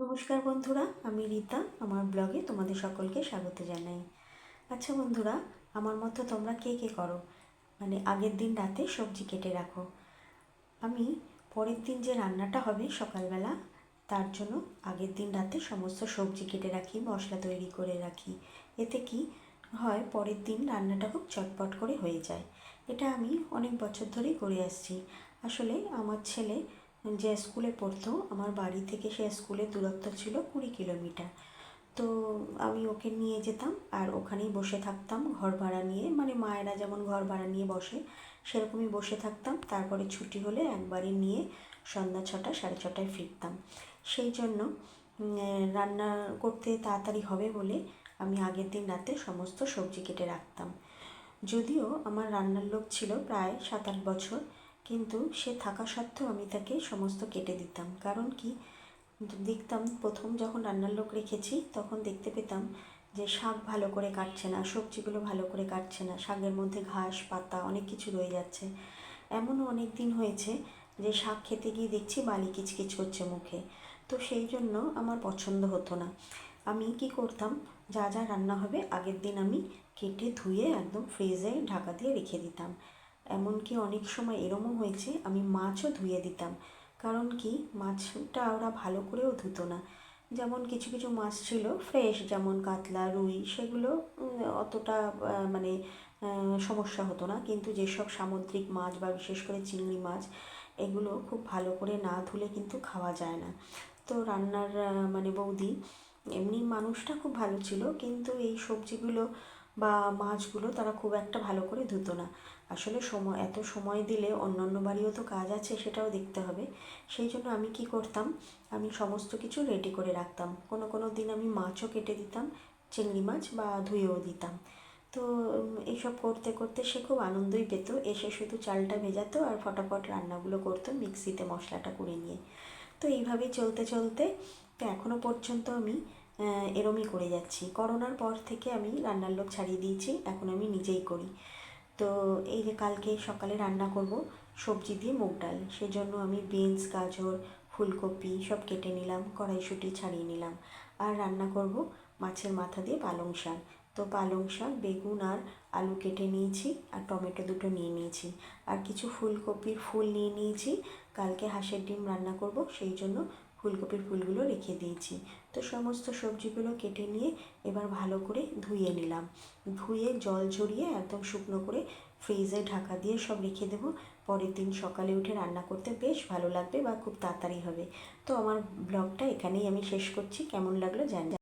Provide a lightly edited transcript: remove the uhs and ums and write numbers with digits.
নমস্কার বন্ধুরা, আমি রীতা। আমার ব্লগে তোমাদের সকলকে স্বাগত জানাই। আচ্ছা বন্ধুরা, আমার মতো তোমরা কে কে করো? মানে আগের দিন রাতে সবজি কেটে রাখো। আমি পরের দিন যে রান্নাটা হবে সকালবেলা, তার জন্য আগের দিন রাতে সমস্ত সবজি কেটে রাখি, মশলা তৈরি করে রাখি। এতে কি হয়, পরের দিন রান্নাটা খুব চটপট করে হয়ে যায়। এটা আমি অনেক বছর ধরেই করে আসছি। আসলে আমার ছেলে যে স্কুলে পড়তো, আমার বাড়ি থেকে সে স্কুলের দূরত্ব ছিল 20 কিলোমিটার। তো আমি ওকে নিয়ে যেতাম আর ওখানেই বসে থাকতাম ঘর ভাড়া নিয়ে, মানে মায়েরা যেমন ঘর ভাড়া নিয়ে বসে সেরকমই বসে থাকতাম। তারপরে ছুটি হলে একবারে নিয়ে সন্ধ্যা 6টা 6:30টায় ফিরতাম। সেই জন্য রান্না করতে তাড়াতাড়ি হবে বলে আমি আগের দিন রাতে সমস্ত সবজি কেটে রাখতাম। যদিও আমার রান্নার লোক ছিল প্রায় 7-8 বছর, কিন্তু সে থাকা সত্ত্বেও আমি তাকে সমস্ত কেটে দিতাম। কারণ কি, দেখতাম প্রথম যখন রান্নার লোক রেখেছি তখন দেখতে পেতাম যে শাক ভালো করে কাটছে না, সবজিগুলো ভালো করে কাটছে না, শাকের মধ্যে ঘাস পাতা অনেক কিছু রয়ে যাচ্ছে। এমনও অনেক দিন হয়েছে যে শাক খেতে গিয়ে দেখছি বালি কিচকিচ করছে মুখে। তো সেই জন্য আমার পছন্দ হতো না। আমি কি করতাম, যা যা রান্না হবে আগের দিন আমি কেটে ধুয়ে একদম ফ্রিজে ঢাকা দিয়ে রেখে দিতাম। এমনকি অনেক সময় এরমও হয়েছে আমি মাছও ধুয়ে দিতাম। কারণ কি, মাছটা ওরা ভালো করেও ধুতো না। যেমন কিছু কিছু মাছ ছিল ফ্রেশ, যেমন কাতলা রুই, সেগুলো অতটা মানে সমস্যা হতো না। কিন্তু যেসব সামুদ্রিক মাছ বা বিশেষ করে চিংড়ি মাছ, এগুলো খুব ভালো করে না ধুলে কিন্তু খাওয়া যায় না। তো রান্নার মানে বৌদি এমনি মানুষটা খুব ভালো ছিল, কিন্তু এই সবজিগুলো বা মাছগুলো তারা খুব একটা ভালো করে ধুতো না। আসলে এত সময় দিলে অন্য বাড়িও তো কাজ আছে, সেটাও দেখতে হবে। সেই জন্য আমি কি করতাম, আমি সমস্ত কিছু রেডি করে রাখতাম। কোনো কোনো দিন আমি মাছও কেটে দিতাম, চিংড়ি মাছ, বা ধুয়েও দিতাম। তো এইসব করতে করতে সে খুব আনন্দই পেত। এসে শুধু চালটা ভেজাতো আর ফটাফট রান্নাগুলো করতো মিক্সিতে মশলাটা করে নিয়ে। তো এইভাবেই চলতে চলতে তো এখনও পর্যন্ত আমি এরমই করে যাচ্ছি। করোনার পর থেকে আমি রান্নার লোক ছাড়িয়ে দিয়েছি, এখন আমি নিজেই করি। তো এই যে কালকে সকালে রান্না করব সবজি দিয়ে মুগ ডাল, সেজন্য আমি বিনস, গাজর, ফুলকপি সব কেটে নিলাম, কড়াইশুঁটি ছাড়িয়ে নিলাম। আর রান্না করব মাছের মাথা দিয়ে পালং শাক। তো পালং শাক, বেগুন আর আলু কেটে নিয়েছি, আর টমেটো দুটো নিয়ে নিয়েছি, আর কিছু ফুলকপির ফুল নিয়ে নিয়েছি। কালকে হাঁসের ডিম রান্না করব, সেই জন্য ফুলকপির ফুলগুলো রেখে দিয়েছি। তো সমস্ত সবজিগুলো কেটে নিয়ে এবার ভালো করে ধুয়ে নিলাম। ধুয়ে জল ঝরিয়ে একদম শুকনো করে ফ্রিজে ঢাকা দিয়ে সব রেখে দেবো। পরের দিন সকালে উঠে রান্না করতে বেশ ভালো লাগবে বা খুব তাড়াতাড়ি হবে। তো আমার ব্লগটা এখানেই আমি শেষ করছি। কেমন লাগলো জানি।